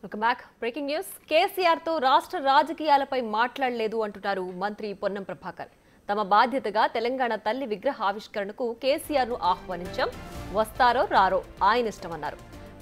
Breaking news KCR తో రాష్ట్ర రాజకీయాలపై మాట్లాడలేదు అంటున్నారు మంత్రి పొన్నం ప్రభాకర్. తమ బాధ్యతగా తెలంగాణ తల్లి విగ్రహావిష్కరణకు కేసీఆర్ ను ఆహ్వానించాం, వస్తారో రారో ఆయన ఇష్టమన్నారు.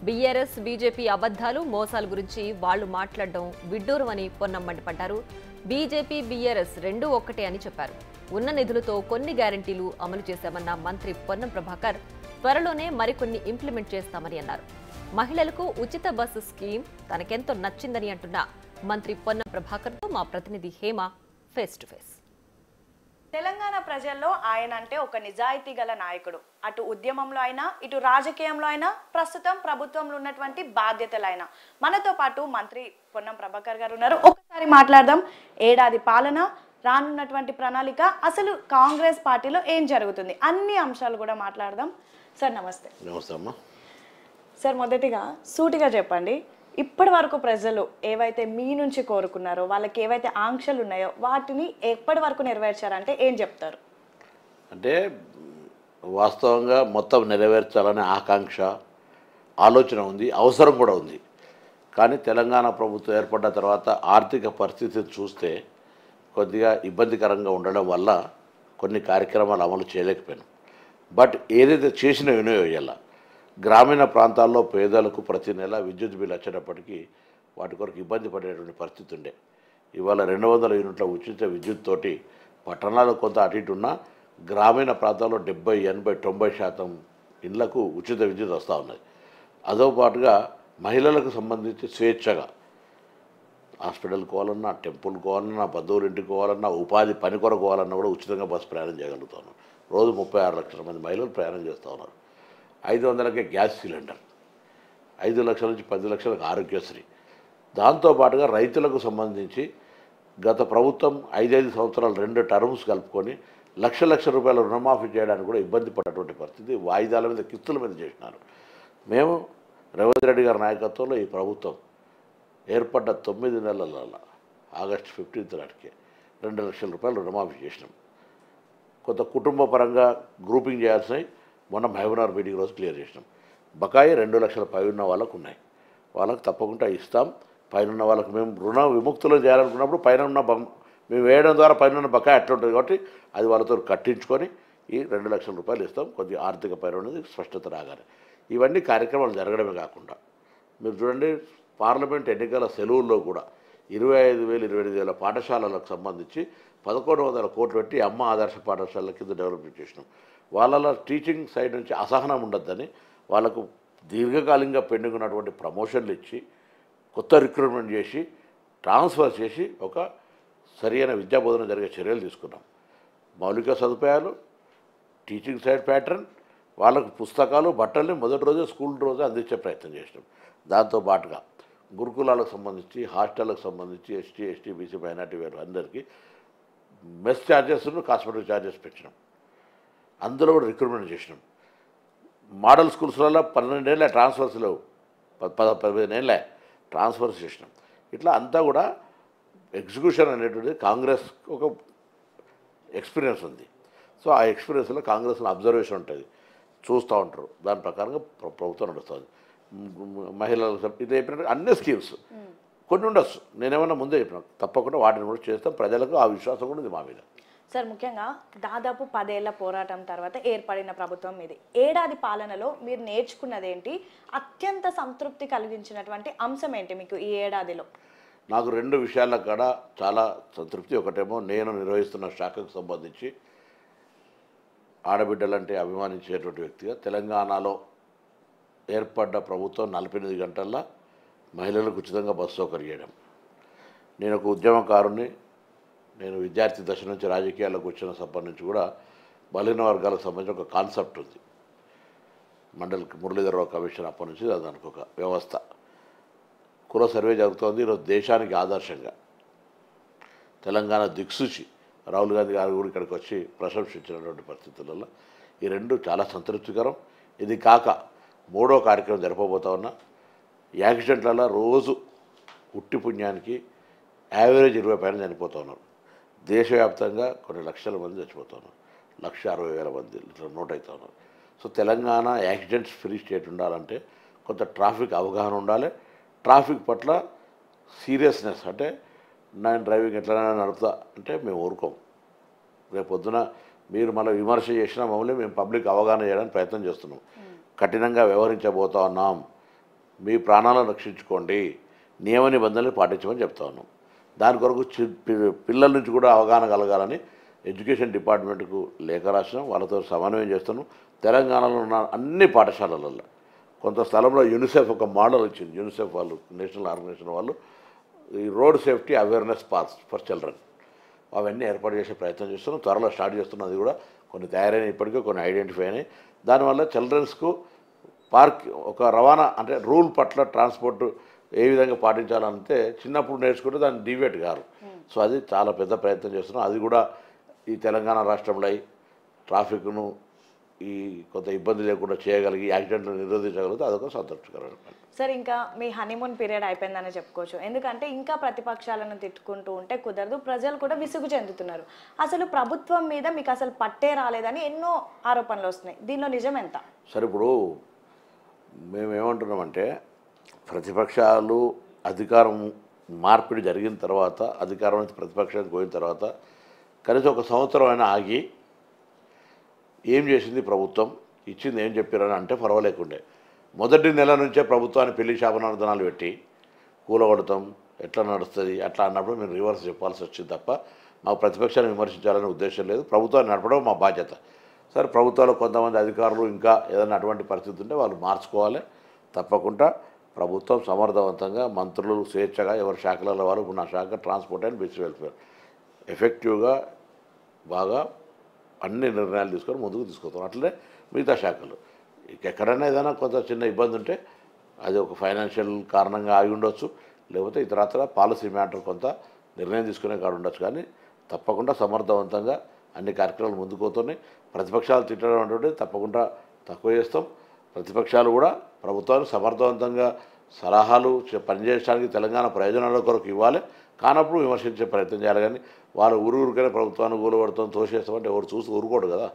బీఆర్ఎస్ బీజేపీ అబద్ధాలు మోసాల గురించి వాళ్లు మాట్లాడడం విడ్డూరమని పొన్నం మండిపడ్డారు. బీజేపీ బీఆర్ఎస్ రెండూ ఒక్కటే అని చెప్పారు. ఉన్న నిధులతో కొన్ని గ్యారంటీలు అమలు చేశామన్న మంత్రి పొన్నం ప్రభాకర్ త్వరలోనే మరికొన్ని ఇంప్లిమెంట్ చేస్తామని అన్నారు. మహిళలకు ఉచిత బస్సు స్కీమ్ తనకెంతో నచ్చిందని అంటున్న మంత్రి పొన్నం ప్రభాకర్ తో మా ప్రతినిధి Hema face to face. Telangana ప్రజల్లో ఆయన అంటే ఒక నిజాయితీ గల నాయకుడు. అటు ఉద్యమంలో అయినా ఇటు రాజకీయంలో అయినా ప్రస్తుతం ప్రభుత్వంలో ఉన్నటువంటి బాధ్యతలైనా మనతో పాటు మంత్రి పొన్నం ప్రభాకర్ గారు ఉన్నారు. ఒకసారి మాట్లాడదాం. ఏడాది పాలన, రానున్నటువంటి ప్రణాళిక, అసలు కాంగ్రెస్ పార్టీలో ఏం జరుగుతుంది, అన్ని అంశాలు కూడా మాట్లాడదాం. సార్ నమస్తే. నమస్తే అమ్మా. సార్ మొదటిగా సూటిగా చెప్పండి, ఇప్పటి వరకు ప్రజలు ఏవైతే మీ నుంచి కోరుకున్నారో, వాళ్ళకి ఏవైతే ఆంక్షలు ఉన్నాయో వాటిని ఎప్పటి వరకు నెరవేర్చారంటే ఏం చెప్తారు? అంటే వాస్తవంగా మొత్తం నెరవేర్చాలనే ఆకాంక్ష, ఆలోచన ఉంది, అవసరం కూడా ఉంది. కానీ తెలంగాణ ప్రభుత్వం ఏర్పడ్డ తర్వాత ఆర్థిక పరిస్థితిని చూస్తే కొద్దిగా ఇబ్బందికరంగా ఉండడం వల్ల కొన్ని కార్యక్రమాలు అమలు చేయలేకపోయాను. బట్ ఏదైతే చేసినా వినియోగాల గ్రామీణ ప్రాంతాల్లో పేదలకు ప్రతి నెల విద్యుత్ బిల్లు వచ్చేటప్పటికీ వాటి కొరకు ఇబ్బంది పడేటువంటి పరిస్థితి ఉండే. ఇవాళ 200 యూనిట్ల ఉచిత విద్యుత్ తోటి పట్టణాలు కొంత అటు ఇటు ఉన్న గ్రామీణ ప్రాంతాల్లో 70, 80, 90% ఇళ్లకు ఉచిత విద్యుత్ వస్తూ ఉన్నది. అదో పాటుగా మహిళలకు సంబంధించి స్వేచ్ఛగా హాస్పిటల్ పోవాలన్నా, టెంపుల్ పోవాలన్నా, బంధువులు ఇంటికి పోవాలన్నా, ఉపాధి పని కొరకు పోవాలన్నా కూడా ఉచితంగా బస్సు ప్రయాణం చేయగలుగుతున్నాం. రోజు 36 లక్షల మంది మహిళలు ప్రయాణం చేస్తూ ఉన్నారు. 500కే గ్యాస్ సిలిండర్, 5 లక్షల నుంచి 10 లక్షలకు ఆరోగ్యశ్రీ. దాంతోపాటుగా రైతులకు సంబంధించి గత ప్రభుత్వం 5 సంవత్సరాలు 2 టర్మ్స్ కలుపుకొని లక్ష రూపాయల రుణమాఫీ చేయడానికి కూడా ఇబ్బంది పడ్డటువంటి పరిస్థితి వాయిదాల మీద, కిస్తుల మీద చేసినారు. మేము రేవంత్ రెడ్డి గారి నాయకత్వంలో ఈ ప్రభుత్వం ఏర్పడ్డ 9 నెలల ఆగస్టు 15 నాటికే 2 లక్షల రూపాయలు రుణమాఫీ చేసినాం. కొంత కుటుంబ పరంగా గ్రూపింగ్ చేయాల్సినవి మొన్న మహబూబ్నగర్ మీటింగ్ రోజు క్లియర్ చేసినాం. బకాయి 2 లక్షల పై ఉన్న వాళ్ళకు ఉన్నాయి, వాళ్ళకు తప్పకుండా ఇస్తాం. పైన ఉన్న వాళ్ళకు మేము రుణ విముక్తులు చేయాలనుకున్నప్పుడు పైన ఉన్న మేము వేయడం ద్వారా పైన ఉన్న బకాయి అట్లా ఉంటుంది కాబట్టి అది వాళ్ళతో కట్టించుకొని ఈ 2 లక్షల రూపాయలు ఇస్తాం. కొద్దిగా ఆర్థిక పైన ఉన్నది స్పష్టత రాగానే ఇవన్నీ కార్యక్రమాలు జరగడమే కాకుండా మీరు చూడండి, పార్లమెంట్ ఎన్నికల సెలవుల్లో కూడా 25,000, 28,000 పాఠశాలలకు సంబంధించి 1,100 కోట్లు పెట్టి అమ్మ ఆదర్శ పాఠశాలల కింద డెవలప్మెంట్ చేసినాం. వాళ్ళలో టీచింగ్ సైడ్ నుంచి అసహనం ఉండొద్దని వాళ్ళకు దీర్ఘకాలికంగా పెండింగ్ ఉన్నటువంటి ప్రమోషన్లు ఇచ్చి, కొత్త రిక్రూట్మెంట్ చేసి, ట్రాన్స్ఫర్ చేసి ఒక సరైన విద్యాబోధన జరిగే చర్యలు తీసుకున్నాం. మౌలిక సదుపాయాలు, టీచింగ్ సైడ్ ప్యాటర్న్, వాళ్ళకు పుస్తకాలు, బట్టల్ని మొదటి రోజే స్కూల్ రోజే అందించే ప్రయత్నం చేసినాం. దాంతోపాటుగా గురుకులాలకు సంబంధించి, హాస్టళ్లకు సంబంధించి ఎస్టీ, ఎస్టీ, బీసీ, మైనార్టీ వేరు అందరికీ మెస్ ఛార్జెస్ను, కాస్మెటిక్ ఛార్జెస్ పెట్టినాం. అందులో కూడా రిక్రూట్మెంట్ చేసినాం. మోడల్ స్కూల్స్లలో 12 ఏళ్ళ ట్రాన్స్ఫర్స్ లేవు, 15 ఏళ్ళ ట్రాన్స్ఫర్స్ చేసినాం. ఇట్లా అంతా కూడా ఎగ్జిక్యూషన్ అనేటువంటిది కాంగ్రెస్ ఒక ఎక్స్పీరియన్స్ ఉంది. సో ఆ ఎక్స్పీరియన్స్లో కాంగ్రెస్లో అబ్జర్వేషన్ ఉంటుంది, చూస్తూ ఉంటారు. దాని ప్రకారంగా ప్రభుత్వం నడుస్తుంది. మహిళలకు ఇది అయిపోయినట్టు అన్ని స్కీమ్స్ కొన్ని ఉండొచ్చు, నేనేమన్నా ముందే చెప్పినా తప్పకుండా వాటిని కూడా చేస్తాం. ప్రజలకు ఆ విశ్వాసం కూడా ఉంది మా మీద. సార్ ముఖ్యంగా దాదాపు 10 ఏళ్ల పోరాటం తర్వాత ఏర్పడిన ప్రభుత్వం ఇది. ఏడాది పాలనలో మీరు నేర్చుకున్నదేంటి? అత్యంత సంతృప్తి కలిగించినటువంటి అంశం ఏంటి మీకు ఈ ఏడాదిలో? నాకు 2 విషయాల కాడ చాలా సంతృప్తి. ఒకటేమో నేను నిర్వహిస్తున్న శాఖకు సంబంధించి ఆడబిడ్డలంటే అభిమానించేటువంటి వ్యక్తిగా తెలంగాణలో ఏర్పడ్డ ప్రభుత్వం 48 గంటల్లో మహిళలకు ఉచితంగా బస్సు సౌకర్యం చేయడం. నేను ఒక ఉద్యమకారుని, నేను విద్యార్థి దశ నుంచి రాజకీయాల్లోకి వచ్చిన సభ నుంచి కూడా బలహీన వర్గాలకు సంబంధించిన ఒక కాన్సెప్ట్ ఉంది. మురళీధరరావు కమిషన్ అప్పటి నుంచి దానికి ఒక వ్యవస్థ, కుల సర్వే జరుగుతోంది. ఈరోజు దేశానికి ఆదర్శంగా తెలంగాణ దిక్సూచి రాహుల్ గాంధీ గారు కూడా ఇక్కడికి వచ్చి ప్రశంసించినటువంటి పరిస్థితులలో ఈ 2 చాలా సంతృప్తికరం. ఇది కాక 3వ కార్యక్రమం జరపబోతా ఉన్నా. యాక్సిడెంట్లలో రోజు ఉట్టి పుణ్యానికి యావరేజ్ 20 పైన చనిపోతూ ఉన్నారు. దేశవ్యాప్తంగా కొన్ని లక్షల మంది చచ్చిపోతున్నారు, 1,60,000 మంది ఇట్లా నోట్ అవుతూ ఉన్నారు. So Telangana accidents free state ఉండాలంటే కొంత ట్రాఫిక్ అవగాహన ఉండాలి, ట్రాఫిక్ పట్ల సీరియస్నెస్, అంటే నేను డ్రైవింగ్ ఎట్లైనా నడుపుతా అంటే మేము ఊరుకోం. రేపు పొద్దున మీరు మళ్ళీ విమర్శ చేసినా మమ్మల్ని మేము పబ్లిక్ అవగాహన చేయడానికి ప్రయత్నం చేస్తున్నాం. కఠినంగా వ్యవహరించబోతా ఉన్నాం. మీ ప్రాణాలను రక్షించుకోండి, నియమ నిబంధనలు పాటించమని చెప్తా ఉన్నాం. దాని కొరకు పిల్లల నుంచి కూడా అవగాహన కలగాలని ఎడ్యుకేషన్ డిపార్ట్మెంట్కు లేఖ రాసినాం. వాళ్ళతో సమన్వయం చేస్తున్నాం. తెలంగాణలో ఉన్న అన్ని పాఠశాలలలో కొంత స్థలంలో యూనిసెఫ్ ఒక మోడల్ ఇచ్చింది. యూనిసెఫ్ వాళ్ళు, నేషనల్ ఆర్గనైజేషన్ వాళ్ళు ఈ road safety awareness parks for children అవన్నీ ఏర్పాటు చేసే ప్రయత్నం చేస్తున్నాం. త్వరలో స్టార్ట్ చేస్తున్నాం. అది కూడా కొన్ని తయారైన, ఇప్పటికే కొన్ని ఐడెంటిఫై అయినాయి. దానివల్ల చిల్డ్రన్స్కు పార్క్ ఒక రవాణా అంటే రూల్ పట్ల ట్రాన్స్పోర్ట్ ఏ విధంగా పాటించాలంటే చిన్నప్పుడు నేర్చుకుంటే దాన్ని డివేట్ గారు. సో అది చాలా పెద్ద ప్రయత్నం చేస్తున్నాం. అది కూడా ఈ తెలంగాణ రాష్ట్రంలో ట్రాఫిక్ను ఈ కొంత ఇబ్బంది లేకుండా చేయగలిగి యాక్సిడెంట్లు నిరోధించగలిగితే అదొక సంతృప్తికరమైన. సార్, ఇంకా మీ హనీమూన్ పీరియడ్ అయిపోయిందని చెప్పుకోవచ్చు. ఎందుకంటే ఇంకా ప్రతిపక్షాలను తిట్టుకుంటూ ఉంటే కుదరదు, ప్రజలు కూడా విసుగు చెందుతున్నారు. అసలు ప్రభుత్వం మీద మీకు అసలు పట్టే రాలేదని ఎన్నో ఆరోపణలు వస్తున్నాయి. దీనిలో నిజం ఎంత? సరే, ఇప్పుడు మేమేమంటున్నామంటే ప్రతిపక్షాలు అధికారం మార్పిడి జరిగిన తర్వాత, అధికారం నుంచి ప్రతిపక్షానికి పోయిన తర్వాత కనీసం ఒక సంవత్సరం అయినా ఆగి ఏం చేసింది ప్రభుత్వం, ఇచ్చింది ఏం చెప్పారని అంటే పర్వాలేకుండే. మొదటి నెల నుంచే ప్రభుత్వాన్ని పెళ్లి శాపనార్థనాలు పెట్టి కూలగొడతాం, ఎట్లా నడుస్తుంది అట్లా అన్నప్పుడు మేము రివర్స్ చెప్పాల్సి వచ్చింది తప్ప మాకు ప్రతిపక్షాన్ని విమర్శించాలనే ఉద్దేశం లేదు. ప్రభుత్వాన్ని నడపడం మా బాధ్యత. సరే, ప్రభుత్వాలు కొంతమంది అధికారులు ఇంకా ఏదైనా అటువంటి పరిస్థితి ఉంటే వాళ్ళు మార్చుకోవాలి. తప్పకుండా ప్రభుత్వం సమర్థవంతంగా మంత్రులు స్వేచ్ఛగా ఎవరి శాఖలలో వాళ్ళు, ఇప్పుడు నా శాఖ ట్రాన్స్పోర్ట్ అండ్ బీసీ వెల్ఫేర్, ఎఫెక్టివ్గా బాగా అన్ని నిర్ణయాలు తీసుకొని ముందుకు తీసుకొస్తాం. అట్లనే మిగతా శాఖలు ఎక్కడైనా ఏదైనా కొంత చిన్న ఇబ్బంది ఉంటే అది ఒక ఫైనాన్షియల్ కారణంగా ఆగి ఉండొచ్చు, లేకపోతే ఇతరత్ర పాలసీ మ్యాటర్ కొంత నిర్ణయం తీసుకునే కాడ ఉండొచ్చు. కానీ తప్పకుండా సమర్థవంతంగా అన్ని కార్యక్రమాలు ముందుకు పోతున్నాయి. ప్రతిపక్షాలు తిట్టడం అంటే తప్పకుండా తక్కువ చేస్తాం. ప్రతిపక్షాలు కూడా ప్రభుత్వానికి సమర్థవంతంగా సలహాలు పనిచేయడానికి తెలంగాణ ప్రయోజనాల కొరకు ఇవ్వాలి. కానప్పుడు విమర్శించే ప్రయత్నం చేయాలి. కానీ వాళ్ళు ఊరికనే ప్రభుత్వాన్ని కూలబడతాం తోసేస్తామంటే ఎవరు చూసి ఊరుకోడు కదా.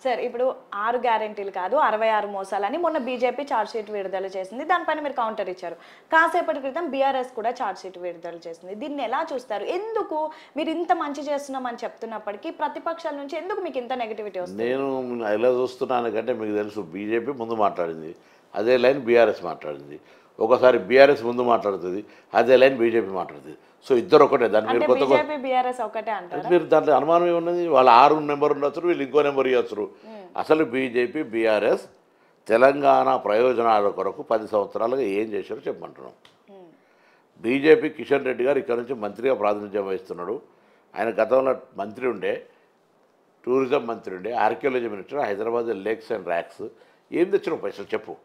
సార్, ఇప్పుడు 6 గ్యారెంటీలు కాదు 66 మోసాలని మొన్న బీజేపీ ఛార్జ్షీట్ విడుదల చేసింది. దానిపైన మీరు కౌంటర్ ఇచ్చారు. కాసేపటి క్రితం బీఆర్ఎస్ కూడా ఛార్జ్షీట్ విడుదల చేసింది. దీన్ని ఎలా చూస్తారు? ఎందుకు మీరు ఇంత మంచి చేస్తున్నామని చెప్తున్నప్పటికీ ప్రతిపక్షాల నుంచి ఎందుకు మీకు ఇంత నెగిటివిటీ వస్తుంది? నేను ఎలా చూస్తున్నాను కంటే మీకు తెలుసు, బీజేపీ ముందు మాట్లాడింది, అదే లైన్ బీఆర్ఎస్ మాట్లాడింది. ఒకసారి బీఆర్ఎస్ ముందు మాట్లాడుతుంది, అదే లైన్ బీజేపీ మాట్లాడుతుంది. సో ఇద్దరు ఒకటే. దాన్ని మీరు కొత్త మీరు దాంట్లో అనుమానం ఏమున్నది? వాళ్ళు 6 నెంబర్ ఉండొచ్చు, వీళ్ళు ఇంకో నెంబర్ ఇవ్వచ్చు. అసలు బీజేపీ బీఆర్ఎస్ తెలంగాణ ప్రయోజనాల కొరకు 10 సంవత్సరాలుగా ఏం చేశారో చెప్పమంటున్నాం. బీజేపీ కిషన్ రెడ్డి గారు ఇక్కడ నుంచి మంత్రిగా ప్రాతినిధ్యం వహిస్తున్నాడు. ఆయన గతంలో మంత్రి ఉండే, టూరిజం మంత్రి ఉండే, archaeology minister, Hyderabad lakes and racks. ఏం తెచ్చినావు పైసలు చెప్పు?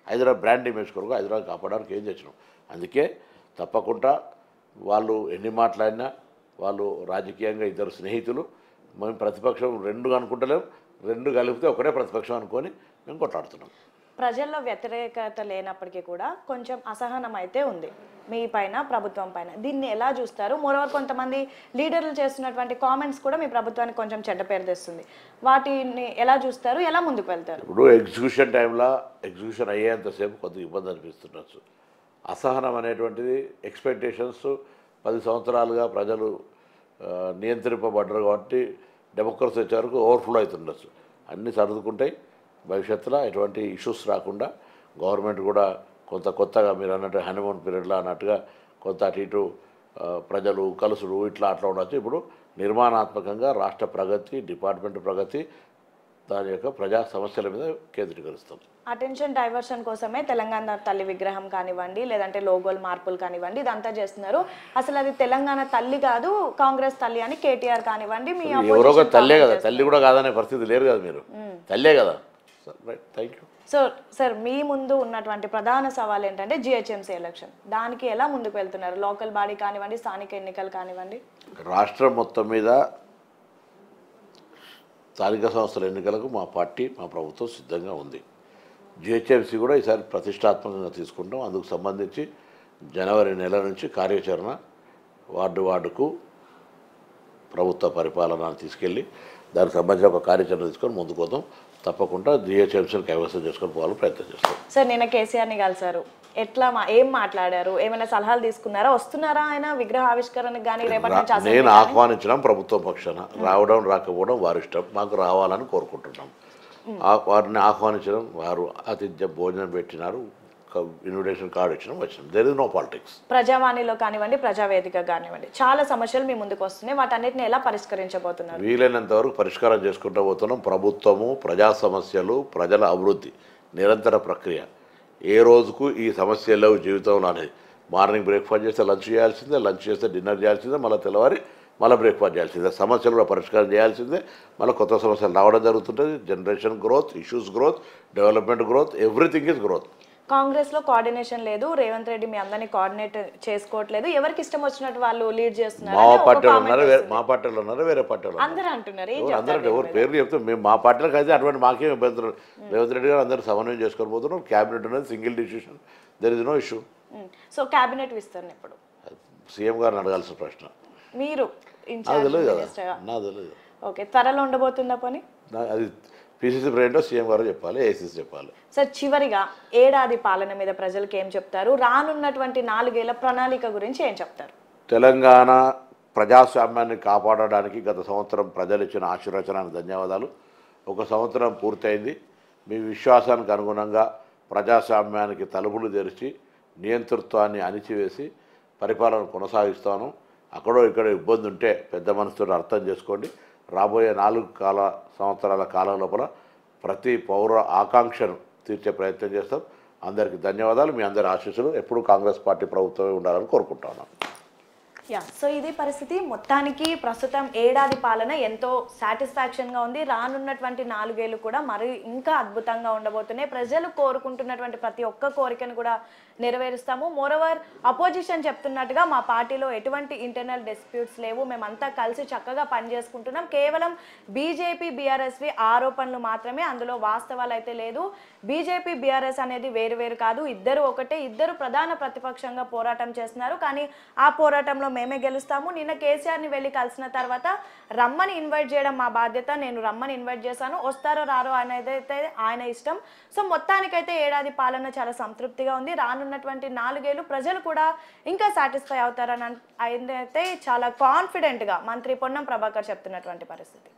హైదరాబాద్ బ్రాండ్ ఇమేజ్ కొరకు హైదరాబాద్ కాపాడడానికి ఏం తెచ్చినాం? అందుకే తప్పకుండా వాళ్ళు ఎన్ని మాట్లాడినా వాళ్ళు రాజకీయంగా ఇద్దరు స్నేహితులు. మేము ప్రతిపక్షం 2 అనుకుంటలేం, 2 కలిపితే ఒకటే ప్రతిపక్షం అనుకొని మేము కొట్లాడుతున్నాం. ప్రజల్లో వ్యతిరేకత లేనప్పటికీ కూడా కొంచెం అసహనం అయితే ఉంది మీ పైన, ప్రభుత్వం పైన. దీన్ని ఎలా చూస్తారు? మోరోవర్ కొంతమంది లీడర్లు చేస్తున్నటువంటి కామెంట్స్ కూడా మీ ప్రభుత్వానికి కొంచెం చెడ్డ పేరు తెస్తుంది. వాటిని ఎలా చూస్తారు? ఎలా ముందుకు వెళ్తారు? ఇప్పుడు ఎగ్జిక్యూషన్ టైంలో ఎగ్జిక్యూషన్ అయ్యేంతసేపు కొద్దిగా ఇబ్బంది అనిపిస్తుండొచ్చు. అసహనం అనేటువంటిది ఎక్స్పెక్టేషన్స్ 10 సంవత్సరాలుగా ప్రజలు నియంత్రింపబడ్డారు కాబట్టి డెమోక్రసీ వచ్చే వరకు ఓవర్ఫ్లో అవుతుండొచ్చు. అన్నీ సర్దుకుంటాయి. భవిష్యత్తులో ఎటువంటి ఇష్యూస్ రాకుండా గవర్నమెంట్ కూడా కొంత కొత్తగా మీరు అన్నట్టు హనీమూన్ పీరియడ్లో అన్నట్టుగా కొంత అటు ఇటు ప్రజలు కలుసుడు ఇట్లా అట్లా ఉండొచ్చు. ఇప్పుడు నిర్మాణాత్మకంగా రాష్ట్ర ప్రగతి, డిపార్ట్మెంట్ ప్రగతి, దాని యొక్క ప్రజా సమస్యల మీద కేంద్రీకరిస్తాం. అటెన్షన్ డైవర్షన్ కోసమే తెలంగాణ తల్లి విగ్రహం కానివ్వండి, లేదంటే లోగోల్ మార్పులు కానివ్వండి, ఇదంతా చేస్తున్నారు. అసలు అది తెలంగాణ తల్లి కాదు, కాంగ్రెస్ తల్లి అని కేటీఆర్ కానివ్వండి, మీ ఎవరో ఒక తల్లే కదా, తల్లి కూడా కాదనే పరిస్థితి లేరు కదా, మీరు తల్లే కదా. Thank you. సో సార్, మీ ముందు ఉన్నటువంటి ప్రధాన సవాల్ ఏంటంటే జిహెచ్ఎంసీ ఎలక్షన్. దానికి ఎలా ముందుకు వెళ్తున్నారు? లోకల్ బాడీ కానివ్వండి, స్థానిక ఎన్నికలు కానివ్వండి. రాష్ట్రం మొత్తం మీద స్థానిక సంస్థల ఎన్నికలకు మా పార్టీ, మా ప్రభుత్వం సిద్ధంగా ఉంది. జిహెచ్ఎంసీ కూడా ఈసారి ప్రతిష్టాత్మకంగా తీసుకుంటాం. అందుకు సంబంధించి జనవరి నెల నుంచి కార్యాచరణ వార్డుకు ప్రభుత్వ పరిపాలన తీసుకెళ్ళి దానికి సంబంధించిన ఒక కార్యాచరణ తీసుకొని ముందుకు పోతాం. తప్పకుండా జిహెచ్ఎంసీని కైవసం చేసుకొని పోవాలని ప్రయత్నం చేస్తాం. సార్, నిన్న కేసీఆర్ని కలిసారు. ఎట్లా ఏం మాట్లాడారు, ఏమైనా సలహాలు తీసుకున్నారా, వస్తున్నారా ఆయన విగ్రహ ఆవిష్కరణకు కానీ రేపటి నుంచి నేను అసెంబ్లీ ఆహ్వానించడం ప్రభుత్వం పక్షాన, రావడం రాకపోవడం వారి ఇష్టం, మాకు రావాలని కోరుకుంటున్నాం. వారిని ఆహ్వానించడం, వారు ఆతిథ్య భోజనం పెట్టినారు, ఇన్విటేషన్ కార్డు ఇచ్చినాం, వచ్చినాం. There is no politics. ప్రజావాణిలో కానివ్వండి, ప్రజావేదిక కానివ్వండి, చాలా సమస్యలు మీ ముందుకు వస్తున్నాయి. వాటన్నిటిని ఎలా పరిష్కరించబోతున్నారు? వీలైనంత వరకు పరిష్కారం చేసుకుంటూ పోతున్నాం. ప్రభుత్వము, ప్రజా సమస్యలు, ప్రజల అభివృద్ధి నిరంతర ప్రక్రియ. ఏ రోజుకు ఈ సమస్యలు జీవితంలో అనేది మార్నింగ్ బ్రేక్ఫాస్ట్ చేస్తే లంచ్ చేయాల్సిందే, లంచ్ చేస్తే డిన్నర్ చేయాల్సిందే, మళ్ళీ తెల్లవారి మళ్ళీ బ్రేక్ఫాస్ట్ చేయాల్సిందే. సమస్యలు కూడా పరిష్కారం చేయాల్సిందే. మళ్ళీ కొత్త సమస్యలు రావడం జరుగుతుంటుంది. Generation growth, issues growth, development growth, everything is growth. Congress లో కోఆర్డినేషన్ లేదు, రేవంత్ రెడ్డి మీ అందరినీ కోఆర్డినేట్ చేసుకోవట్లేదు, ఎవరికి ఇష్టం వచ్చినట్టు వాళ్ళు లీడ్ చేస్తున్నారు, మా పార్టీలో ఉన్నారు, వేరే పార్టీలో అందరూ అంటున్నారు. అందరూ ఎవరు పేర్లు చెప్తే మేము మా పార్టీలకు అయితే అటువంటి మాకేం ఇబ్బందులు. రేవంత్ రెడ్డి గారు అందరూ సమన్వయం చేసుకొని పోతున్నాం. క్యాబినెట్ ఉన్నది, single decision, there is no issue. So cabinet విస్తరణ ఇప్పుడు సీఎం గారిని అడగాల్సిన ప్రశ్న. మీరు తెలియదు. ఓకే, త్వరలో ఉండబోతుందా పని? అది పిసిసి ప్రెసిడెంట్ సీఎం గారు చెప్పాలి, ఏసీసీ చెప్పాలి. సార్, చివరిగా ఏడాది పాలన మీద ప్రజలకు ఏం చెప్తారు? రానున్నటువంటి 4 ఏళ్ల ప్రణాళిక గురించి ఏం చెప్తారు? తెలంగాణ ప్రజాస్వామ్యాన్ని కాపాడడానికి గత సంవత్సరం ప్రజలు ఇచ్చిన ఆశీర్వచనానికి ధన్యవాదాలు. 1 సంవత్సరం పూర్తయింది. మీ విశ్వాసానికి అనుగుణంగా ప్రజాస్వామ్యానికి తలుపులు తెరిచి నియంతృత్వాన్ని అణిచివేసి పరిపాలన కొనసాగిస్తాను. అక్కడో ఇక్కడ ఇబ్బంది ఉంటే పెద్ద మనసుతో అర్థం చేసుకోండి. రాబోయే 4 సంవత్సరాల కాలం లోపల ప్రతి పౌర ఆకాంక్షను తీర్చే ప్రయత్నం చేస్తాం. అందరికీ ధన్యవాదాలు. మీ అందరి ఆశీస్సులు ఎప్పుడూ కాంగ్రెస్ పార్టీ ప్రభుత్వమే ఉండాలని కోరుకుంటున్నాను. సో ఇది పరిస్థితి. మొత్తానికి ప్రస్తుతం ఏడాది పాలన ఎంతో సాటిస్ఫాక్షన్గా ఉంది. రానున్నటువంటి 4 ఏళ్ళు కూడా మరి ఇంకా అద్భుతంగా ఉండబోతున్నాయి. ప్రజలు కోరుకుంటున్నటువంటి ప్రతి ఒక్క కోరికను కూడా నెరవేరుస్తాము. మోరోవర్ అపోజిషన్ చెప్తున్నట్టుగా మా పార్టీలో ఎటువంటి ఇంటర్నల్ డిస్ప్యూట్స్ లేవు, మేమంతా కలిసి చక్కగా పనిచేసుకుంటున్నాం. కేవలం బీజేపీ బీఆర్ఎస్వి ఆరోపణలు మాత్రమే, అందులో వాస్తవాలు అయితే లేదు. బీజేపీ బీఆర్ఎస్ అనేది వేరు కాదు, ఇద్దరు ఒకటే. ఇద్దరు ప్రధాన ప్రతిపక్షంగా పోరాటం చేస్తున్నారు, కానీ ఆ పోరాటంలో మేమే గెలుస్తాము. నిన్న కేసీఆర్ని వెళ్ళి కలిసిన తర్వాత రమ్మని ఇన్వైట్ చేయడం మా బాధ్యత. నేను రమ్మని ఇన్వైట్ చేశాను, వస్తారో రారో అనేది అయితే ఆయన ఇష్టం. సో మొత్తానికైతే ఏడాది పాలన చాలా సంతృప్తిగా ఉంది. రానున్నటువంటి 4 ఏళ్ళు ప్రజలు కూడా ఇంకా సాటిస్ఫై అవుతారని అయితే చాలా కాన్ఫిడెంట్గా మంత్రి పొన్నం ప్రభాకర్ చెప్తున్నటువంటి పరిస్థితి.